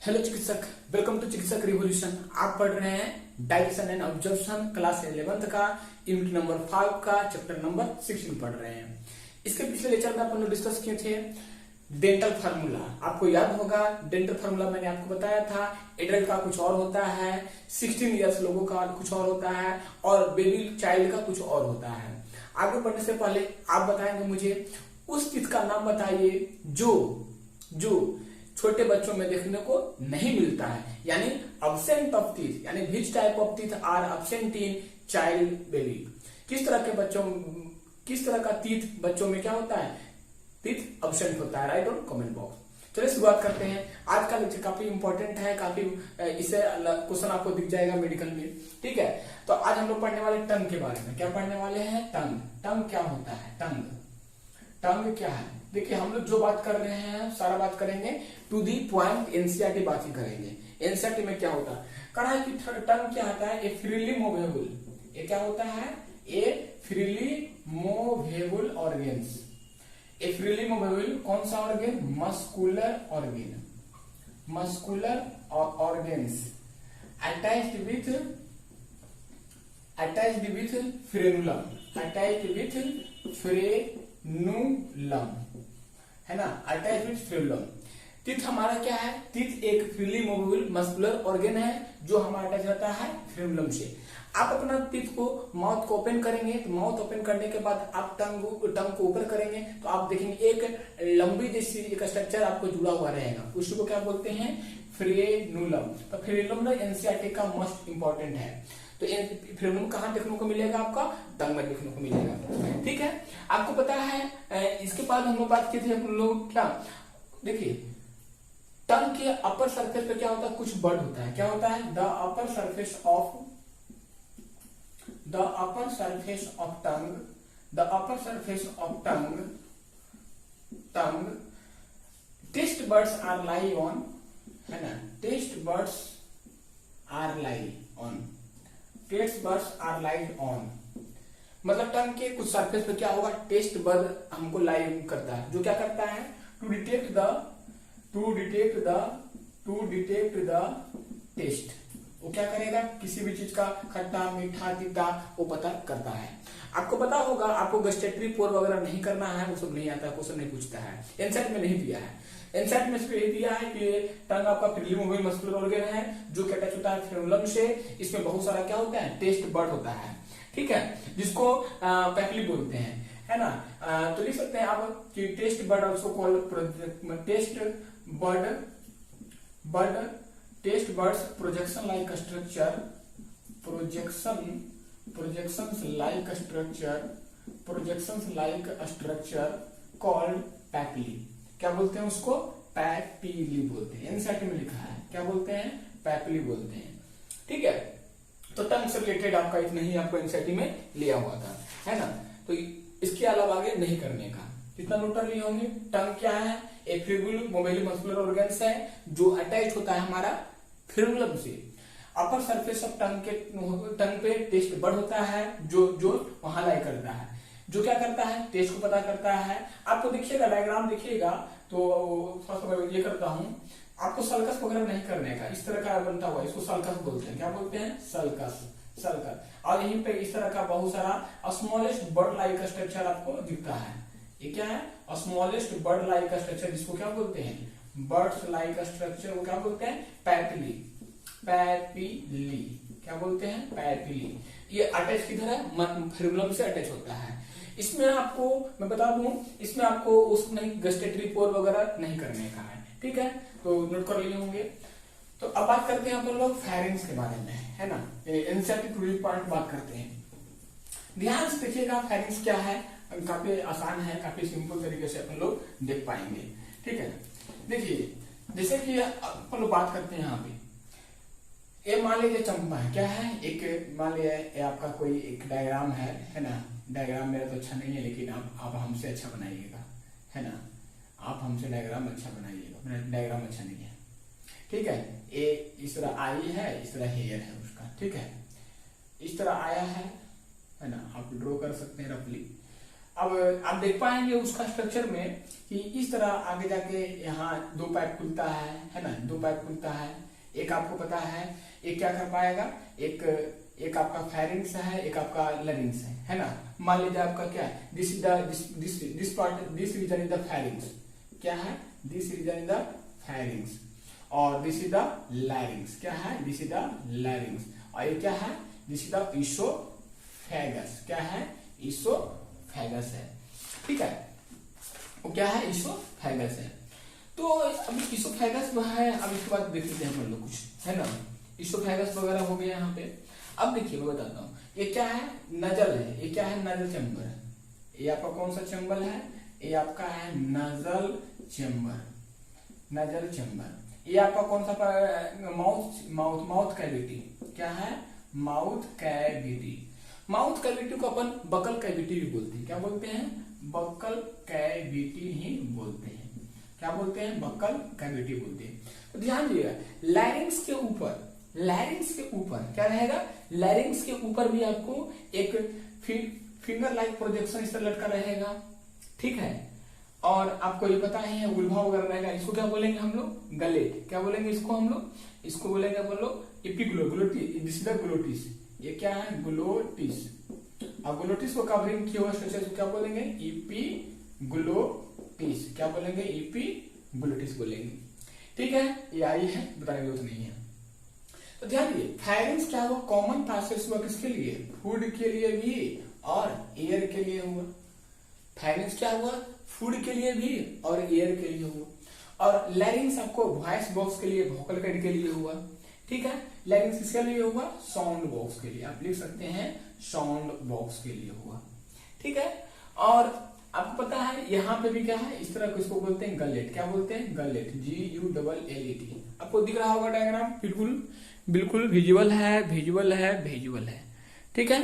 Hello चिकित्सक, welcome to चिकित्सक revolution. आप पढ़ रहे हैं digestion and absorption class 11th का यूनिट नंबर 5 का चैप्टर नंबर 16 पढ़ रहे हैं। इसके पिछले लेक्चर में अपन लोग डिस्कस किए थे डेंटल फार्मूला। आपको याद होगा डेंटल फार्मूला मैंने आपको बताया था। एडल्ट का कुछ और होता है, 16 इयर्स लोगों का कुछ और होता है और बेबी चाइल्ड का कुछ और होता है। आगे बढ़ने से पहले आप बताएंगे मुझे उस चीज का नाम बताइए जो छोटे बच्चों में देखने को नहीं मिलता है, यानी अब्सेंट ऑफ टीथ, यानी which type of teeth are absent in child baby. किस तरह का टीथ बच्चों में क्या होता है, टीथ अब्सेंट होता है। Right on comment box. चलिए शुरुआत करते हैं। आज का लेक्चर काफी इंपॉर्टेंट है, काफी इससे क्वेश्चन आपको दिख जाएगा मेडिकल में। ठीक है, तो आज हम लोग पढ़ने वाले टंग के बारे में। क्या पढ़ने वाले हैं? टंग क्या होता है? टंग क्या है? देखिए हम लोग जो बात कर रहे हैं सारा बात करेंगे टू दी पॉइंट, एनसीईआरटी बात ही करेंगे। एनसीईआरटी में क्या होता है, कहा है कि टंग क्या होता है? ए फ्रीली मूवेबल, ये क्या होता है? ए फ्रीली मूवेबल ऑर्गेन्स। ए फ्रीली मूवेबल कौन सा organ? Muscular organ, muscular organs attached with frenulum, attached with frenulum, है ना, अटैच विथ फ्रेनुलम। टीथ हमारा क्या है? टीथ एक फ्रीली मूवेबल मस्कुलर ऑर्गेन है जो हमारा अटैच रहता है फ्रेनुलम से। आप अपना टीथ को, माउथ को ओपन करेंगे तो माउथ ओपन करने के बाद आप टंग को ऊपर करेंगे तो आप देखेंगे एक लंबी जैसी एक स्ट्रक्चर आपको जुड़ा हुआ रहेगा, उसी को क्या बोलते हैं? फ्रेनुलम। तो फ्रेनुलम ना एनसीईआरटी का मोस्ट इंपॉर्टेंट है। तो फ्रेनुलम कहाँ देखने को मिलेगा? आपका टंग में देखने को मिलेगा। ठीक है, आपको पता है इसके बाद हम लोग बात किए थे हम लोग क्या, देखिए टंग के अपर सरफेस पे क्या होता है? कुछ बर्ड होता है। क्या होता है? The upper surface of tongue taste buds are lie on, है ना, taste buds are lie on. मतलब टंग के कुछ सरफेस पे क्या होगा? टेस्ट बर्ड हमको लाई करता है, जो क्या करता है? To detect the taste. वो क्या करेगा? किसी भी चीज का खट्टा मीठा तीता वो पता करता है। आपको पता होगा, आपको गस्टेटरी पोर वगैरह नहीं करना है, वो सब नहीं आता है, क्वेश्चन नहीं पूछता है। एनसेट में नहीं दिया है। एनसेट में सिर्फ यही दिया है कि टंग आपका फ्रीली मूवेबल मस्कुलर ऑर्गन है जो कि अटैच होता है फ्रेनुलम से। इसमें बहुत सारा क्या होता है? टेस्ट बर्ड होता है। ठीक है, जिसको पैपली बोलते हैं, है ना। तो लिख सकते हैं आप कि taste bud also called taste buds projection like structure called papillae. क्या बोलते हैं उसको? पैपिली बोलते हैं। एनसीईआरटी में लिखा है, क्या बोलते हैं? पैपिली बोलते हैं। ठीक है, तो टंग से रिलेटेड आपका इतना ही आपको एनसीईआरटी में लिया हुआ था, है ना। तो इसके अलावा आगे नहीं करने का। कितना नोट कर लिए होंगे? टंग क्या है? एक फ्रीली मूवेबल मस्कुलर ऑर्गन्स है जो अटैच होता है हमारा फ्रेनुलम से। अपर सरफेस ऑफ टंग पे टेस्ट बर्ड होता है जो वहां लाई करता है, जो क्या करता है? टेस्ट को पता करता है। आपको देखिएगा डायग्राम देखिएगा तो ये करता हूं, आपको सल्कस वगैरह नहीं करने का। इस तरह का बनता हुआ इसको सल्कस बोलते हैं। क्या बोलते हैं? सल्कस। और यहीं पे इस तरह का बहुत सारा स्मॉलेस्ट बर्ड लाइक स्ट्रक्चर आपको दिखता है। ये क्या है? स्मॉलेस्ट बर्ड लाइक स्ट्रक्चर, जिसको क्या बोलते हैं? बर्ड्स लाइक स्ट्रक्चर को क्या बोलते हैं? पैपिली। क्या बोलते हैं? पैपिली। ये अटैच किधर है? फ्रेनुलम से अटैच होता है। इसमें आपको मैं बता दूं, इसमें आपको उसमें गस्टेटरी पोर वगैरह नहीं करने का है। ठीक है, तो नोट कर लिए होंगे। तो अब बात करते हैं अपन लोग फेरिंग्स के बारे में, है ना। एनसीईआरटी पूरी पार्ट बात करते हैं। ध्यान से देखिएगा फेरिंग्स क्या है। काफी आसान है, काफी सिंपल तरीके से अपन लोग देख पाएंगे। ठीक है, देखिए जैसे कि अपन लोग बात करते हैं यहाँ पे, ये मान लीजिए चंपा है। क्या है? एक मान लीजिए ये आपका कोई एक डायग्राम है ना। डायग्राम मेरा तो अच्छा नहीं है, लेकिन आप हमसे अच्छा बनाइएगा, है ना। आप हमसे डायग्राम अच्छा बनाइएगा, मेरा डायग्राम अच्छा नहीं है। ठीक है, ये इस तरह आई है, इस तरह हेयर है उसका। ठीक है, इस तरह आया है ना। आप ड्रॉ कर सकते हैं रफली। अब आप देख पाएंगे उसका स्ट्रक्चर में कि इस तरह आगे जाके यहाँ दो पाइप खुलता है ना, दो पाइप खुलता है। एक आपको पता है एक क्या कर पाएगा, एक आपका फेरिंग्स है, एक आपका लरिंग्स है ना। मान लीजिए आपका क्या है, this is the this part, this region is the pharynx, क्या है, this region is the pharynx, और दिस इज द लैरिंग्स, क्या है, दिस इज द लैरिंग्स, और ये क्या है, दिस इज द इसोफेगस, क्या है, इसोफेगस है, ठीक है, वो क्या है, इसोफेगस है। तो अब इसोफेगस जो है, अब इसके बाद देख लेते हैं हम लोग कुछ, है ना। इसोफेगस वगैरह हो गया यहाँ पे। अब देखिए मैं बताता हूँ, ये क्या है, नजल है, ये क्या है, नजल चैम्बर है। ये आपका कौन सा चैम्बर है, ये आपका है नजल चैम्बर, नजल चैम्बर। ये आपका कौन सा, माउथ कैविटी, क्या है, माउथ कैविटी। माउथ कैविटी को अपन बकल कैविटी भी बोलते हैं, क्या बोलते हैं, बकल कैविटी ही बोलते हैं, क्या बोलते हैं, बकल कैविटी बोलते हैं। तो ध्यान दीजिएगा, लैरिंग्स के ऊपर, लैरिंग्स के ऊपर क्या रहेगा, लैरिंग्स के ऊपर भी आपको एक फिंगर लाइक प्रोजेक्शन इस तरह लटका रहेगा, ठीक है। और आपको ये पता है उल्भा वगैरह रहेगा, इसको क्या बोलेंगे हम लोग, गलेट, क्या बोलेंगे इसको हम लोग, इसको बोलेंगे अपन लोग एपिग्लोटिस, ग्लोटिस, ये क्या है, ग्लोटिस। अब ग्लोटिस को कवरिंग किया हुआ स्ट्रक्चर को क्या बोलेंगे, एपिग्लोटिस, क्या बोलेंगे, एपिग्लोटिस बोलेंगे, ठीक है। ये आई है, बताने की जरूरत नहीं है। तो ध्यान दीजिए, फेरिंग्स क्या हुआ, कॉमन पैसेज हुआ किसके लिए, फूड के लिए भी और एयर के लिए हुआ। फेरिंग्स क्या हुआ, फूड के लिए भी और एयर के लिए हुआ। और लैरिंग्स आपको वॉइस बॉक्स के लिए, वोकल कॉर्ड के लिए हुआ, ठीक है। लैरिंग्स किसके लिए हुआ, साउंड बॉक्स के लिए, आप लिख सकते हैं साउंड बॉक्स के लिए हुआ, ठीक है। और आपको पता है यहाँ पे भी क्या है, इस तरह को इसको बोलते हैं गलेट, क्या बोलते हैं, गलेट, GULLET। आपको दिख रहा होगा डायग्राम, बिल्कुल बिल्कुल विजुअल है, विजुअल है, विजुअल है, ठीक है।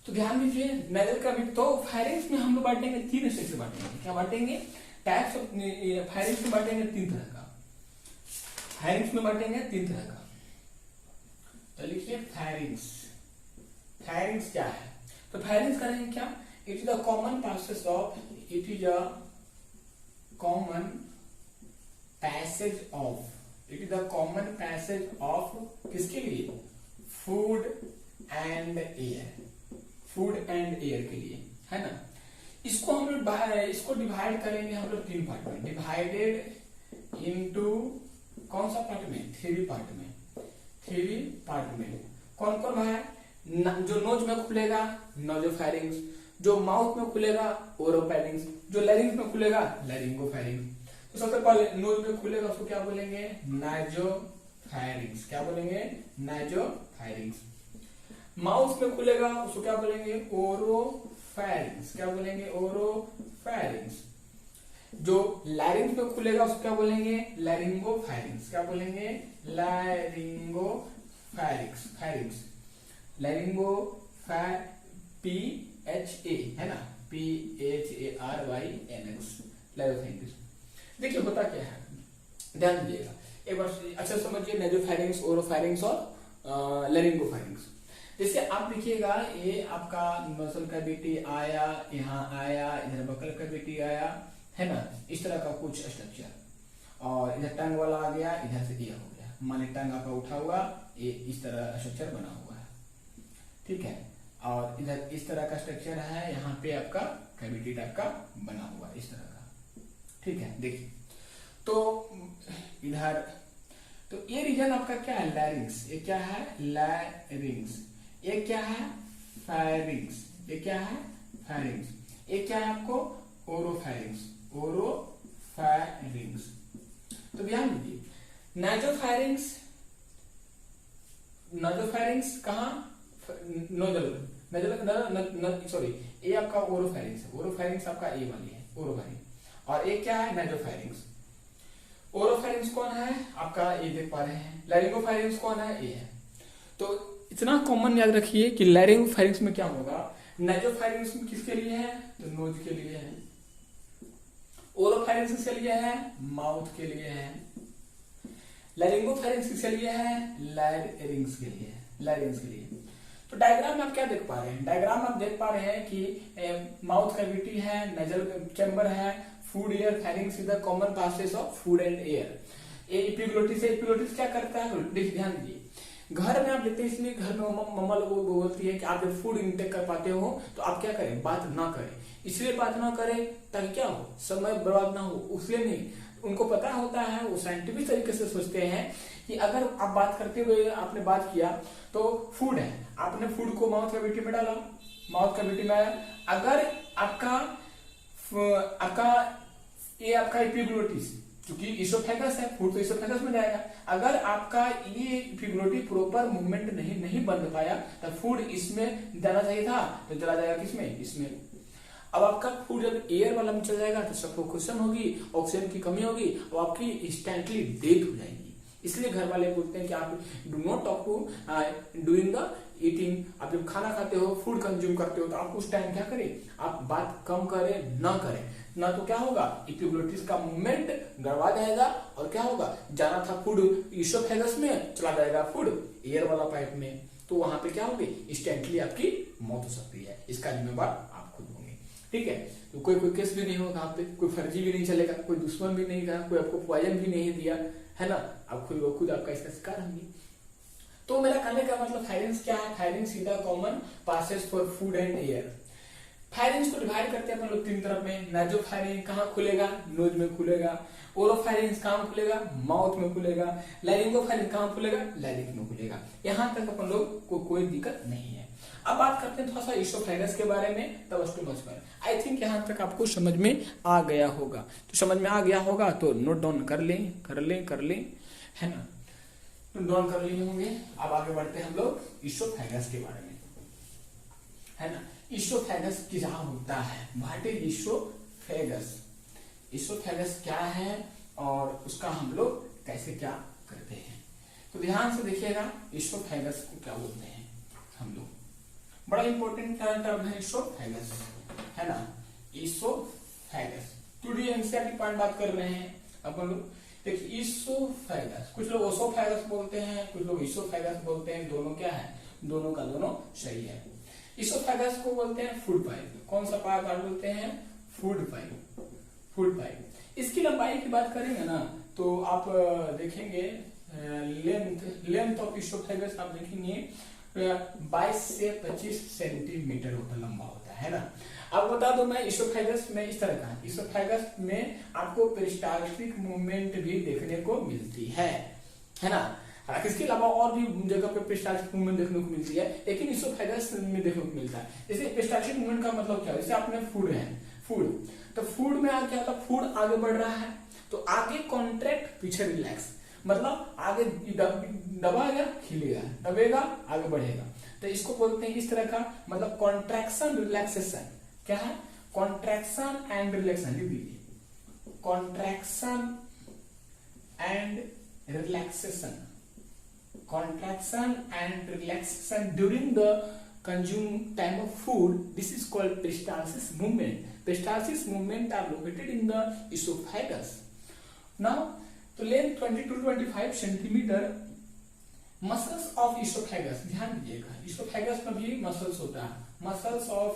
तो ध्यान दीजिए, नजल का भी, तो फेरिंग्स में हम लोग बांटेंगे तीन सेक्शन बांटेंगे, क्या बांटेंगे, टाइप्स ऑफ फेरिंग्स में बांटेंगे तीन तरह का, फेरिंग्स में बांटेंगे तीन तरह का। तो लिखिए फेरिंग्स, फेरिंग्स क्या है, तो फेरिंग्स करेंगे क्या, it is the common passage of, it is a common passage of, it is the common passage of किसके लिए, food and air, food and air के लिए, है ना। इसको हम लोग इसको डिवाइड करेंगे हम लोग तीन पार्ट में, डिवाइडेड इनटू कौन सा पार्ट में, थ्री पार्ट में, थ्री पार्ट में। कौन कौन है, जो नोज में खुलेगा नोजोफेरिंग्स, जो माउथ में खुलेगा ओरोफेरिंग्स, जो लैरिंग्स में खुलेगा लैरिंगोफेरिंग्स। तो सबसे पहले नोज में खुलेगा उसको क्या बोलेंगे, नाइजोफेरिंग्स, क्या बोलेंगे, नाइजोफेरिंग्स। माउथ में खुलेगा उसको क्या बोलेंगे, ओरोफेरिंग्स, क्या बोलेंगे, ओरोफेरिंग्स। जो लैरिंग्स में खुलेगा उसको क्या बोलेंगे, लैरिंगोफेरिंग्स, क्या बोलेंगे, लैरिंगोफेरिंग्स, फेरिंग्स, लैरिंगो PHA है ना, PHARYNX, लैरिंगोफेरिंग्स। देखिए होता क्या है, ध्यान दीजिएगा एक बार अच्छा समझिए, नेजोफेरिंग्स, ओरोफेरिंग्स और लैरिंगोफेरिंग्स। जैसे आप देखिएगा, ये आपका नोजल कैविटी आया, यहाँ आया, इधर बकल कैविटी आया, है ना, इस तरह का कुछ स्ट्रक्चर, और इधर टंग वाला आ गया, इधर से ये हो गया, मान टंग आपका उठा हुआ, ये इस तरह स्ट्रक्चर बना हुआ है, ठीक है। और इधर इस तरह का स्ट्रक्चर है, यहाँ पे आपका कैविटी टाइप का बना हुआ है, इस तरह का, ठीक है। देखिए तो इधर, तो ये रीजन आपका क्या है, लैरिंग्स, ये क्या है, लैरिंग्स, ये क्या है, फेरिंग्स, ये क्या है, फेरिंग्स, ये क्या है आपको, ओरोफेरिंग्स, ओरोफेरिंग्स। तो ध्यान दीजिए, नाइजोफेरिंग्स, नाइजोफेरिंग्स कहाँ, नोजल, सॉरी, ये आपका ओरोफेरिंग्स है, ओरोफेरिंग्स आपका ए वाली है, ओरोफेरिंग्स। और एक क्या है, नाइजोफेरिंग्स। ओरोफेरिंग्स कौन है आपका, ये देख पा रहे हैं। लैरिंगोफेरिंग्स कौन है, ये है। तो इतना कॉमन याद रखिए कि लैरिंगोफेरिंग्स में क्या होगा, नाइजोफेरिंग्स किसके लिए है, तो नोज के लिए है। ओरोफेरिंग्स किसके लिए है, माउथ के लिए है। लैरिंगोफेरिंग्स किसके लिए है, लैरिंग्स के लिए, लैरिंग्स के लिए। तो डायग्राम में आप क्या देख पा रहे हैं, डायग्राम में आप देख पा रहे हैं कि माउथ कैविटी है, नजल चैम्बर है, food air pharynx is the common passage of food and air. ये एपिग्लोटिस है, एपिग्लोटिस क्या करता है, देखिए ध्यान दीजिए, घर में आप देखते हैं, इसलिए घर में मम्मा लोग बोलती है कि आप जब फूड इंटेक कर पाते हो तो आप क्या करें, बात ना करें। इसलिए बात ना करें ताकि क्या हो, समय बर्बाद ना हो, उसलिए नहीं। उनको पता होता है, वो साइंटिफिक तरीके से सोचते हैं कि अगर आप बात करते हुए आपने बात किया तो फूड है, आपने फूड को माउथ कैविटी में डाला, माउथ कैविटी में आया, अगर आपका एपिग्लोटिस, क्योंकि इसोफेगस है, फूड तो इसोफेगस में जाएगा, अगर आपका ये एपिग्लोटिस प्रॉपर मूवमेंट नहीं बन पाया तो फूड इसमें जाना चाहिए था, तो चला जाएगा किसमें, इसमें। अब आपका फूड जब एयर वाला में चल जाएगा तो सफोकेशन होगी, ऑक्सीजन की कमी होगी और आपकी इंस्टेंटली डेथ हो जाएगी। इसलिए घर वाले बोलते हैं कि आप do not talk to doing the eating. आप जब खाना खाते हो, फूड कंज्यूम करते हो, तो आप उस टाइम क्या करें, आप बात कम करें, ना करें, ना तो क्या होगा, एपिग्लोटिस का मूवमेंट गड़बड़ा जाएगा और क्या होगा, जाना था फूड इसोफेगस में, चला जाएगा फूड एयर वाला पाइप में, तो वहां पे क्या होगी, इंस्टेंटली आपकी मौत हो सकती है। इसका जिम्मेवार आप खुद होंगे, ठीक है। तो कोई केस भी नहीं होगा आप पे, कोई फर्जी भी नहीं चलेगा, कोई दुश्मन भी नहीं कहा, कोई आपको पॉइजन भी नहीं दिया, है ना, आप खुद आपका इसका शिकार होंगे। तो मेरा कहने का मतलब फायरिंग्स क्या है, pharynx is the common passage for food and air. Pharynx को डिवाइड करते हैं अपन लोग तीन तरफ में। नाजो फायरिंग कहाँ खुलेगा, नोज में खुलेगा। ओरो फायरिंग्स कहाँ खुलेगा, माउथ में खुलेगा। लैरिंगो फायरिंग कहाँ खुलेगा, लैरिंग में खुलेगा। यहाँ तक अपन लोग को कोई दिक्कत नहीं है। अब बात करते हैं थोड़ा सा इसोफेगस के बारे में, तब स्टोमच पर। आई थिंक यहाँ तक आपको समझ में आ गया होगा, तो समझ में आ गया होगा तो नोट डाउन कर लें, है ना, नोट डाउन कर लिए होंगे। अब आगे बढ़ते हैं हम लोग इसोफेगस के बारे में, है ना। इसोफेगस क्या होता है, व्हाट इज इसोफेगस, इसोफेगस क्या है और उसका हम लोग कैसे क्या करते हैं। तो ध्यान से देखिएगा, इसोफेगस को क्या बोलते हैं हम लोग, बड़ा इंपॉर्टेंट टर्म है इसोफेगस, है ना, इसोफेगस। टुडे एनसीईआरटी पॉइंट बात कर रहे हैं अपन लोग। देखिए इसोफेगस, कुछ लोग ओसोफेगस बोलते हैं, कुछ लोग इसोफेगस बोलते हैं, दोनों क्या है, दोनों का दोनों सही है। इसोफेगस को बोलते हैं फूड पाइप। कौन सा पार्ट बोलते हैं, फूड पाइप, फूड पाइप। इसकी लंबाई की बात करेंगे ना तो आप देखेंगे लेंथ ऑफ इसोफेगस आप देखेंगे 22 से 25 सेंटीमीटर होता, लंबा होता है ना। अब बता दो मैं, इसोफेगस में इस तरह का, इसोफेगस में आपको पेरिस्टाल्टिक मूवमेंट भी देखने को मिलती है ना। इसके अलावा और भी जगह पे पेरिस्टाल्टिक मूवमेंट देखने को मिलती है, लेकिन इसोफेगस में देखने को मिलता है। जैसे पेरिस्टाल्टिक मूवमेंट का मतलब क्या है, जैसे आपने फूड है, फूड तो फूड में क्या होता है, फूड आगे बढ़ रहा है तो आगे कॉन्ट्रैक्ट पीछे रिलैक्स, मतलब आगे दबाएगा खिलेगा, दबेगा आगे बढ़ेगा, तो इसको बोलते हैं इस तरह का, मतलब कॉन्ट्रैक्शन रिलैक्सेशन। क्या है, कॉन्ट्रैक्शन एंड रिलैक्सेशन, लिख दीजिए, contraction and relaxation, contraction and relaxation during the consume time of food. This is called peristalsis movement. Peristalsis movement are located in the esophagus. Now, तो length 20 to 25 centimetre. Muscles of oesophagus, ध्यान दीजिएगा, oesophagus में भी muscles होता है, muscles of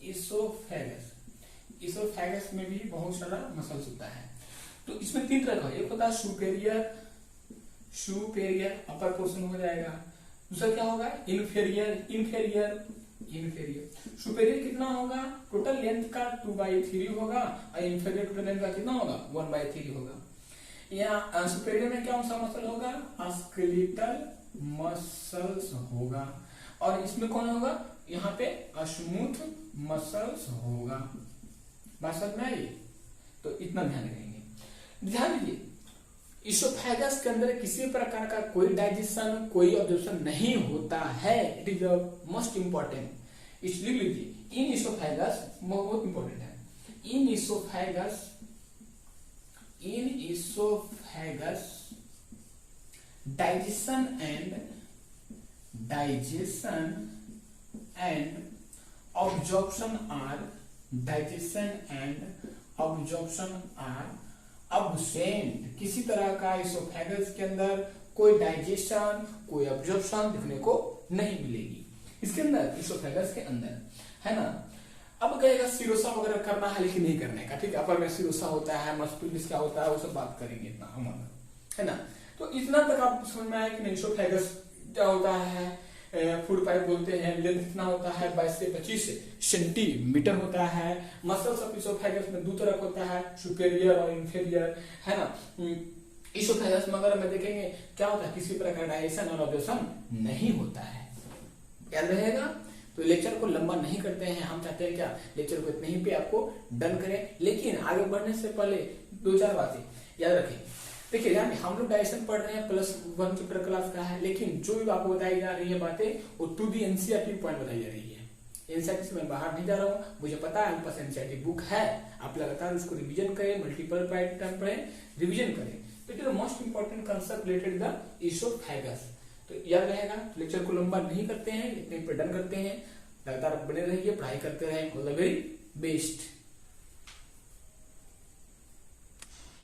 oesophagus, oesophagus में भी बहुत सारा मसल्स होता है। तो इसमें तीन तरह का, एक होता है सुपेरियर अपर पोर्शन हो जाएगा, दूसरा क्या होगा इंफेरियर। सुपेरियर कितना होगा, टोटल लेंथ का 2/3 होगा और इंफेरियर टोटल लेंथ का कितना होगा, 1/3 होगा। यहाँ सुपेरियर में क्या सा मसल होगा, स्केलेटल मसल्स होगा, और इसमें कौन होगा, यहाँ पे स्मूथ मसल्स होगा। बात समझ में आई, तो इतना ध्यान रखेंगे। ध्यान दीजिए, इसोफेगस के अंदर किसी प्रकार का कोई डाइजेशन, कोई ऑब्जॉर्प्शन नहीं होता है। It is the most important, इसलिए लीजिए इन इसोफेगस, बहुत इंपॉर्टेंट है, in oesophagus digestion and absorption are absent. किसी तरह का इसोफेगस के अंदर कोई डाइजेशन, कोई अब्जॉर्प्शन देखने को नहीं मिलेगी। इसके अंदर, इसोफेगस के अंदर, है ना। अब कहेगा सिरोसा वगैरह करना है लेकिन नहीं करने का, ठीक है। अपर में सिरोसा होता है, मस्कुलिस क्या होता है, वो सब बात करेंगे इतना हम, है ना। तो इतना तक आप समझ में आया कि नहीं, इसोफेगस क्या होता है, फूड पाइप बोलते हैं, लेंथ कितना होता है 22 से 25 सेंटीमीटर होता है। मसल्स ऑफ इसोफेगस में दो तरह होता है, सुपेरियर और इंफीरियर, है ना। इसोफेगस में अगर हम देखेंगे क्या होता है, किसी प्रकार डाइजेशन और ऑब्जॉर्प्शन नहीं होता है, याद रहेगा। तो लेक्चर को लंबा नहीं करते हैं, हम चाहते हैं क्या लेक्चर को इतने ही पे आपको डन करें, लेकिन आगे बढ़ने से पहले 2-4 बातें याद रखें। देखिए यार हम लोग डाइजेशन पढ़ रहे हैं, +1 चैप्टर क्लास का है, लेकिन जो भी आपको बताई जा रही है बातें वो टू दी एनसीईआरटी पॉइंट बताई जा रही है। एनसीईआरटी से मैं बाहर नहीं जा रहा हूँ, मुझे पता है आपके पास एनसीईआरटी बुक है, आप लगातार उसको रिवीजन करें, मल्टीपल टाइम पढ़ें, रिवीजन करें। तो it is the most important concept related the oesophagus. तो याद रहेगा, लेक्चर को लंबा नहीं करते हैं, इतने पे डन करते हैं, लगातार बने रहिए, पढ़ाई करते रहें। All the very best.